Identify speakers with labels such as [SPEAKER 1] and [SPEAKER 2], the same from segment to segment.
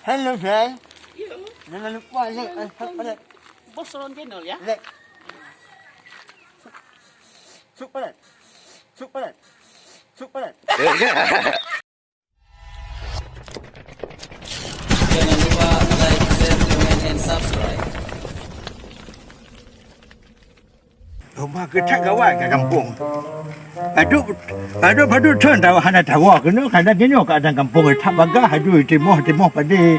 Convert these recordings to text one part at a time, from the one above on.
[SPEAKER 1] Hello, Shay.
[SPEAKER 2] Yo,
[SPEAKER 1] Jangan lupa like, subscribe.
[SPEAKER 2] bos Ron channel ya.
[SPEAKER 1] Like. Subscribe. Subscribe. Subscribe.
[SPEAKER 3] Jangan lupa like, share, comment, and subscribe.
[SPEAKER 4] Rumah kecil kawan kat kampung. Aduh turn tahu hana tahu kena kada genyo kat dalam kampung tak bagah aduh timoh pade.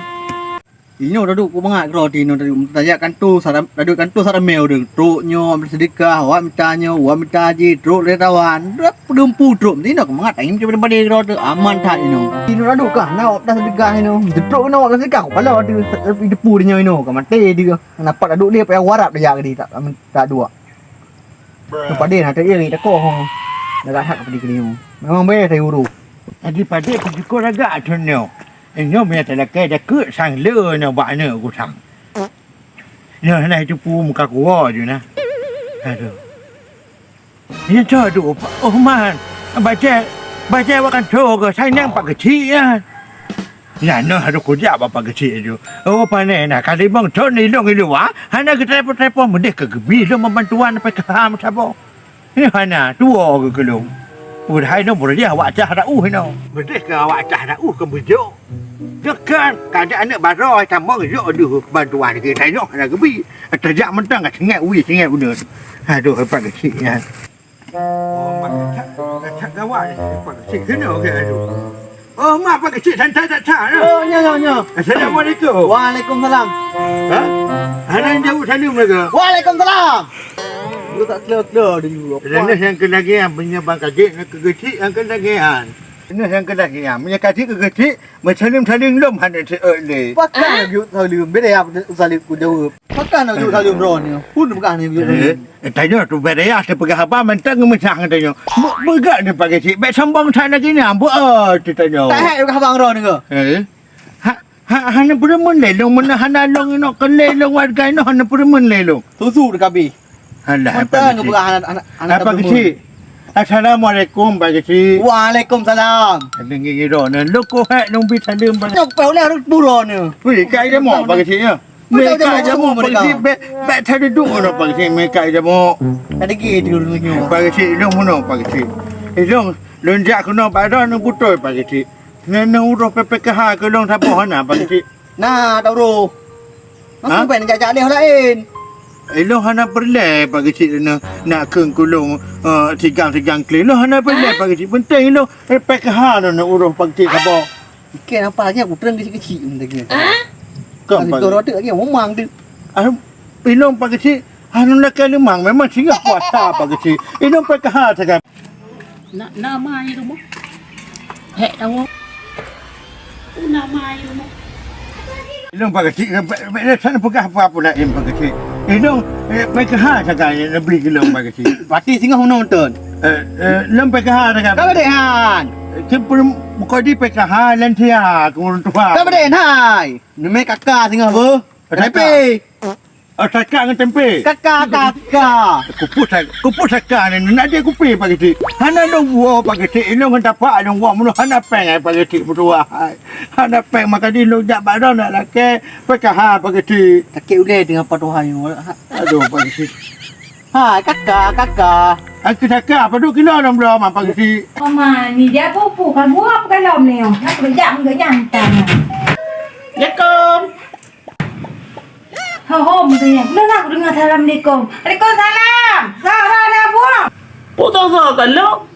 [SPEAKER 5] Ino dadu ku bangat kro tino dadu tajak kantu saram dadu kantu saramel de truk nyo sedekah wa mitanya wa mitaji truk retawan rap dempu truk tino ku bangat aim cepat bade kro tu aman tak ino tino dadu kah na op dah sedekah ino truk na op sedekah pala tu depu dinyo ino ka mate dia napak dadu dia payah warap dia di tak dua tu pade na tak iri tak hong dah hak padi kini memang be tai uru
[SPEAKER 4] Adi pade ku jiko raga atunyo. Enyo me ta la kai da ke sang le na ba ne ku sang. Nyo na tu pu muka ku ju na. Aduh. Ni cho du oh man. Baca wa kan tho ke sai nang pak kecil ya. Ya no hadu ku ja ba pak kecil ju. Oh pane na kali bang tho ni long ilu wa. Hana ke tepo mendek ke gebi lo membantuan pe ka ham sabo. Ni hana tuo ke long. Udah hai no boleh awak cah dah no. Betul ke awak cah dah ke bejo. Dekan keadaan anak baru tambah yo aduh bantuan ke tanya ada kebi. Terjak mentang kat sengat guna. Aduh apa kecil ya. Oh mak cak gawat apa kecil kena ke aduh. Oh mak apa kecil santai tak cak.
[SPEAKER 5] oh nyo
[SPEAKER 4] Assalamualaikum.
[SPEAKER 5] Waalaikumsalam
[SPEAKER 4] Ha? Ana jauh salam ke?
[SPEAKER 5] Waalaikumsalam lu tak clear dulu
[SPEAKER 4] Jenis yang kena gian punya bang kajik nak kecil yang kena gian. Jenis yang kena gian punya kajik kecil macam lom hanya le.
[SPEAKER 5] Pakai view salim beda ya salim ku jawab. Pakai nak view salim ron ni. Pun bukan ni view salim.
[SPEAKER 4] Tanya tu beda ya sepegah apa mentang mesang tanya. Begak ni pakai cik. Baik sambang sana gini ambo tanya.
[SPEAKER 5] Tak hai bukan abang ron ni ke?
[SPEAKER 4] Hana peremun lelong mana hana long ino kelelong warga ino hana peremun lelong.
[SPEAKER 5] Susu dekat bi.
[SPEAKER 4] Alah
[SPEAKER 5] Mantang ke bukan anak
[SPEAKER 4] apa kecil? Assalamualaikum Pak Kecil.
[SPEAKER 5] Waalaikumsalam.
[SPEAKER 4] Dengi ro na loko hak nong bi salim bang.
[SPEAKER 5] Nak pau le buron ni.
[SPEAKER 4] Wei kai dah mo Pak Kecil ya. Mereka aja mo Pak Kecil bet tadi duk ono Pak Kecil mereka aja mo.
[SPEAKER 5] Ada gitu dulu ni.
[SPEAKER 4] Pak Kecil dong mono Pak Kecil. Dong lonjak kono badan nang putoi Pak Kecil. Nang uro PPKH ke long sapo hana Pak Kecil.
[SPEAKER 5] Nah, tahu ro. Masuk pen jajak dia lain.
[SPEAKER 4] Lo hana perle Pak Kecil nak keng kulung tigang kilo hana perle Pak Kecil. Penting lo PPKH nang uro Pak Kecil sapo.
[SPEAKER 5] Ikan apa lagi aku terang kecil-kecil ni.
[SPEAKER 4] Kau
[SPEAKER 5] Kalau tu ada lagi memang tu.
[SPEAKER 4] Ilong Pak Kecil, anu nak lemang memang singgah puasa Pak Kecil. Ilong PKH sekarang.
[SPEAKER 2] Nama itu mo. Hek tahu. Nama itu mo.
[SPEAKER 4] Ilong Pak Kecil, bila sana pegah apa nak Pak Kecil. Ilong PKH sekarang lebih ilong Pak Kecil.
[SPEAKER 5] Pati singgah nonton.
[SPEAKER 4] Ilong PKH sekarang.
[SPEAKER 5] Kau ada han.
[SPEAKER 4] Sebelum buka di PKH lantia kurun tua.
[SPEAKER 5] Kau ada hai. Nama kakak singgah apa? Tapi
[SPEAKER 4] Takak dengan tempe.
[SPEAKER 5] kakak.
[SPEAKER 4] Kuput takak ni nak dia kupi Pak Kecil. Hana dong buah Pak Kecil. Ilong kan dapat dong buah mulu hana peng Pak Kecil berdua. Hana peng maka di ilong jak badan nak laki PKH Pak Kecil.
[SPEAKER 5] Kakek udah dengan patuhan ni.
[SPEAKER 4] Aduh Pak Kecil.
[SPEAKER 5] Hai kakak.
[SPEAKER 4] Aku cakap apa tu kilo dalam belum Pak Kecil.
[SPEAKER 6] Mama, ni dia pupu kan buah ke dalam ni. Nak berjam ke jantan.
[SPEAKER 2] Assalamualaikum.
[SPEAKER 6] Ho tu ya. Lu nak dengar Assalamualaikum. Waalaikumsalam. Salam dah buah.
[SPEAKER 2] Puto so kalau.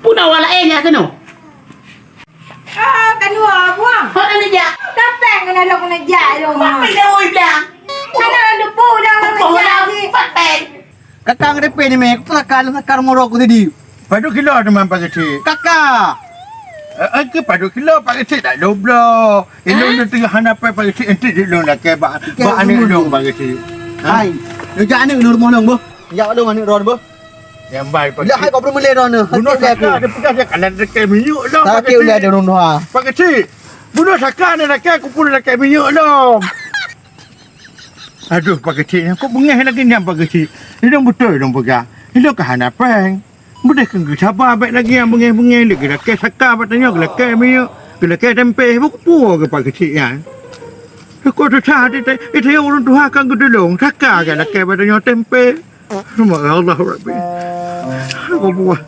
[SPEAKER 2] Puna wala nya keno.
[SPEAKER 6] Kan dua buah.
[SPEAKER 2] Hot ana ja.
[SPEAKER 6] Tapeng kena lo kena jai lo.
[SPEAKER 2] Pak pi dah oi bilang.
[SPEAKER 6] Ada depu dah kena
[SPEAKER 2] Kau
[SPEAKER 6] jai.
[SPEAKER 2] dah pat pen.
[SPEAKER 5] Kakak ada pen ni mek. Sakar morok tadi.
[SPEAKER 4] Padu kilo teman Pak Kecil.
[SPEAKER 5] Kakak.
[SPEAKER 4] Aku padu kilo Pak Kecil tak doblo. Ilong tu tengah hanapai Pak Kecil nanti ilong nak ke ba ane ilong Pak Kecil.
[SPEAKER 5] Hai. Lu jangan ni nur molong boh. Ya lu mani ron boh.
[SPEAKER 4] Yang baik Pak
[SPEAKER 5] Ya
[SPEAKER 4] Kecil.
[SPEAKER 5] hai kau perlu ron ni.
[SPEAKER 4] Bunuh sakar ada pegang dia kanan dekat minyak dong.
[SPEAKER 5] Sakit ulah ada ron doa.
[SPEAKER 4] Pak Kecil. Bunuh sakar ni nak aku pun dekat minyak dong. Aduh Pak Kecil, aku bengah lagi ni Pak Kecil. Ilong betul dong pegang. Ilong ke hanapai. Mudah kan sabar baik lagi yang bengih-bengih lagi dah ke sakar patanya ke minyak. Kena ke tempe buku pu ke pak kecil kan. Kau tu cah itu orang tu akan gedulung takkan kan ke pada tempe. Semua Allah Rabbi. Aku buat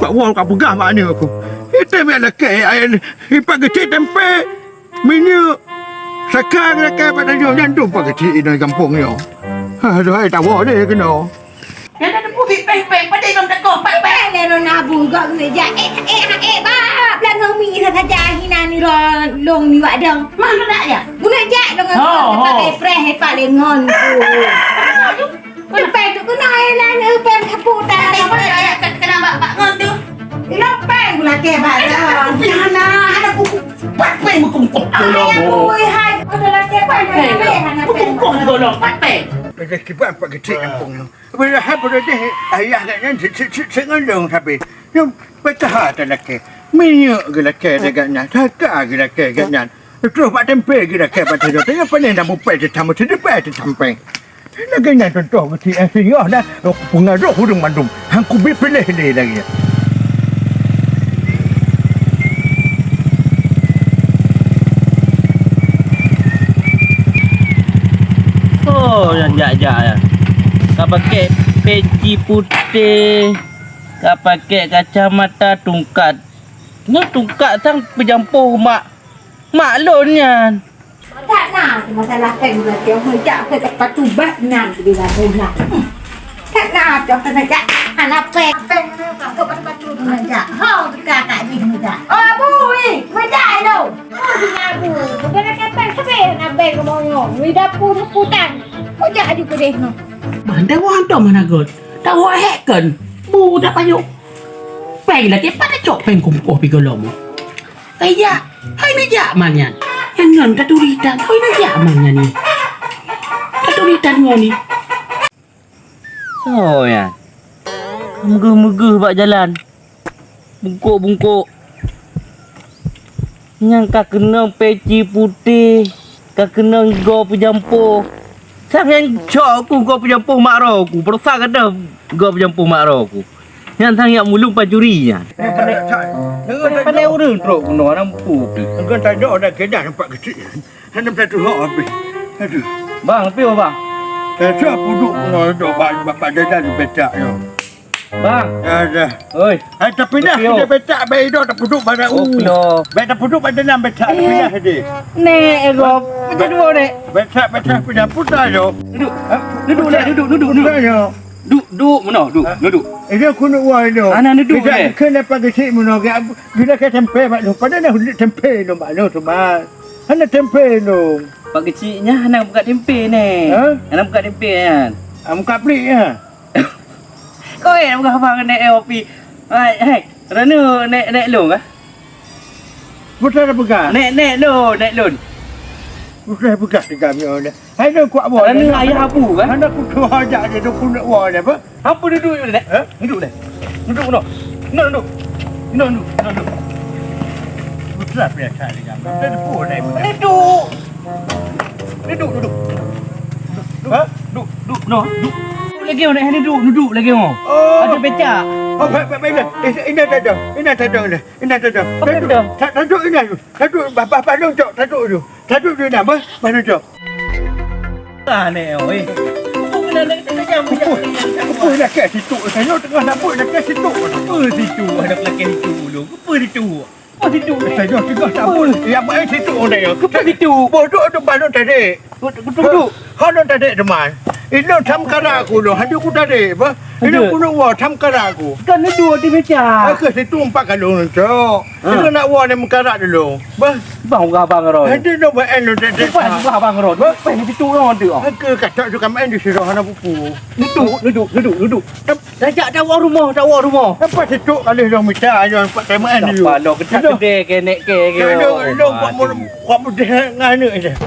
[SPEAKER 4] kau pegang makna aku. Itu biarlah ke pak kecil tempe. Minyak sekarang nak ke pada jantung pak kecil di kampung ni. Aduh, tak boleh dia kena.
[SPEAKER 2] Yang ada putih peng-peng pada dalam tekok peng-peng.
[SPEAKER 6] Lelo nabu gak ngeja bab lang ngami saja hina ni long ni wak dong.
[SPEAKER 2] Mana nak ya?
[SPEAKER 6] Guna jak dong pakai preh paling ngon tu. Pe tu guna lan pe kapu ta.
[SPEAKER 2] Kenapa Pak Ngon tu?
[SPEAKER 6] Ilo pe guna ke ba.
[SPEAKER 2] Piana ada buku peng berkumpul
[SPEAKER 6] Ay boy hai guna ke pa
[SPEAKER 2] berkumpul golong peng.
[SPEAKER 4] Pada kibat pak kecil kampung ni. Bila pada dia ayah kan sengendong tapi. Yang petah tak laki. Minyak ke laki degaknya. Takak ke laki degaknya. Terus pak tempe ke laki pada dia. Tengok panen dah mupai je tamu terdepan je sampai. Laganya contoh kecil sehingga dah pengaruh hudung mandum. Hangku pilih ni lagi.
[SPEAKER 2] Oh, yang jak-jak ya. Kau pakai peci putih. Kau pakai kacamata tungkat. Ni tungkat sang pejampuh mak lonnya.
[SPEAKER 6] tak nak masalah kan guna ke hujak ke tempat tu bat nan di dalam. Tak nak tu saja. Anak pe ke tempat tu saja. Hau kakak ni saja. Oh bui, mejai lo. Oh dinabu. Bukan nak pe nak pe ke monyo. Wi dapur putan. Hujak juga deh no.
[SPEAKER 2] Mana orang tu mana god? Tahu hek kan? Bu dah payuk. Peng lagi pada cok peng kumpuh pi golong. Ayah, hai ni jak manyan. Yang ngon katuritan, hai ni jak manyan ni. Katuritan ngoni. Oh ya. Muguh-muguh bak jalan. Bungkuk-bungkuk. Yang kak kena peci putih. Kak kena go pejampuh. Sang yang cok aku go pejampuh mak roh aku. Perasa kata go pejampuh mak roh aku. Yang sang yang mulung pajurinya. Pandai urang teruk kena orang pu.
[SPEAKER 4] Engkau tak ada dah kedah nampak kecil. Hendak satu hak habis. Aduh.
[SPEAKER 2] Bang, lepi apa bang?
[SPEAKER 4] Tak puduk kena dok bapak dadan betak yo.
[SPEAKER 2] Bang.
[SPEAKER 4] Ada.
[SPEAKER 2] Oi.
[SPEAKER 4] Tapi dah kita betak baik dah tak puduk pada
[SPEAKER 2] no.
[SPEAKER 4] Baik tak puduk pada dalam betak tapi dah dia.
[SPEAKER 2] Nek ego. Kita dua nek.
[SPEAKER 4] Betak punya putar yo.
[SPEAKER 2] Duduk. Duduk.
[SPEAKER 4] Yo.
[SPEAKER 2] Duduk mana? Duduk.
[SPEAKER 4] Ini aku nak buat itu.
[SPEAKER 2] Anak duduk
[SPEAKER 4] ni. Kena pakai cik mana? Bila ke tempe mak lu. Pada dah tempe lu mak lu tu mak. Anak tempe lu.
[SPEAKER 2] Pak kecilnya anak buka tempe ni.
[SPEAKER 4] Ha?
[SPEAKER 2] Anak buka tempe kan.
[SPEAKER 4] Muka pelik ya.
[SPEAKER 2] Kau buka abang nek LP. Hai. Rana nek lu kah?
[SPEAKER 4] Putar pegang.
[SPEAKER 2] Nek lu.
[SPEAKER 4] Putar pegang di kami orang. Hai nak kuat buat.
[SPEAKER 2] Rana ayah abu kah?
[SPEAKER 4] Anak aku tu ajak dia tu nak buat apa?
[SPEAKER 2] Apa duduk nek? Duduk nek. Duduk no. Duduk.
[SPEAKER 4] Putar biasa di kami. Dia pun naik.
[SPEAKER 2] Duduk. Ha? Duduk. No. Duduk lagi orang ni duduk lagi orang. Ada becak.
[SPEAKER 4] Oh, baiklah. Ini tak ada. Tak ada. Bapak dong cok. Tak ada tu nama. Mana cok?
[SPEAKER 2] Nek oi.
[SPEAKER 4] Apa nak kat situ? Saya tengah nak buat nak kat situ.
[SPEAKER 2] Apa situ? Ada pelakon situ dulu. Apa situ? Apa situ?
[SPEAKER 4] Saya tengah nak buat. Yang baik situ orang dia.
[SPEAKER 2] Apa situ?
[SPEAKER 4] Bodoh tu baru tadi. Duduk. Kau tadi teman. Ini tamkara aku loh. Hadi aku tadi. Ini aku nak buat tamkara aku.
[SPEAKER 2] Kan ni dua di becak.
[SPEAKER 4] Aku situ 4 kalung cok. Ini nak buat ni mengkarak dulu.
[SPEAKER 2] Bang abang roh.
[SPEAKER 4] Hadi nak buat elu tadi.
[SPEAKER 2] Bang abang roh. Apa ni situ orang tu?
[SPEAKER 4] Aku kata juga main di situ anak pupu.
[SPEAKER 2] Duduk. Dah dakwah rumah.
[SPEAKER 4] Apa situ kali orang minta ayo empat teman dulu.
[SPEAKER 2] Kalau kita gede ke nek ke.
[SPEAKER 4] Dong buat mudah ngane aja.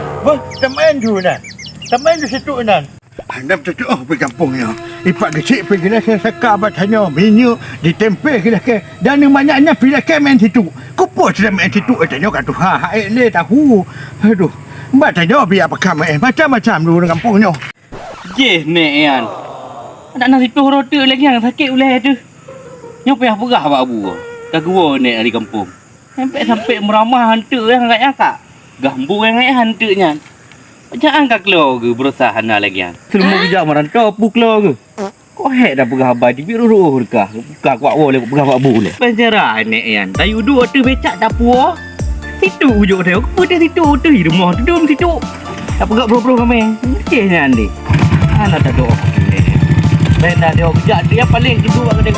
[SPEAKER 4] Teman tu nak. Teman di situ nan. Anda betul pergi kampungnya. Ipak kecil pergi lah saya saka batanya minyak ditempe ke ke. Dan yang banyaknya pilih ke main situ. Kupu sudah main situ tanya kat tu. Le tahu. Aduh. Mbak tanya biar apa kamu macam-macam dulu dengan kampungnya.
[SPEAKER 2] Je nek kan. Anak nasi tu roti lagi yang sakit ulah tu. Yang payah perah bak abu. Kat gua nek dari kampung. Sampai meramah hantu yang agaknya kak. Gambu yang agak hantunya. Jangan kak keluar ke berusaha lagi kan. Semua kerja merantau pu keluar ke. Kau hek dah pegah abad di biru ruh dekah. Buka kuat boleh pegah buat boleh. Penjara ni kan. Tayu dua tu becak tak puas. Situ ujuk dia. Aku dah situ tu di rumah tu dum situ. Tak pegak bro-bro kami. Mesti ni andi. Anak tak doa. Benda dia kerja dia paling kedua kena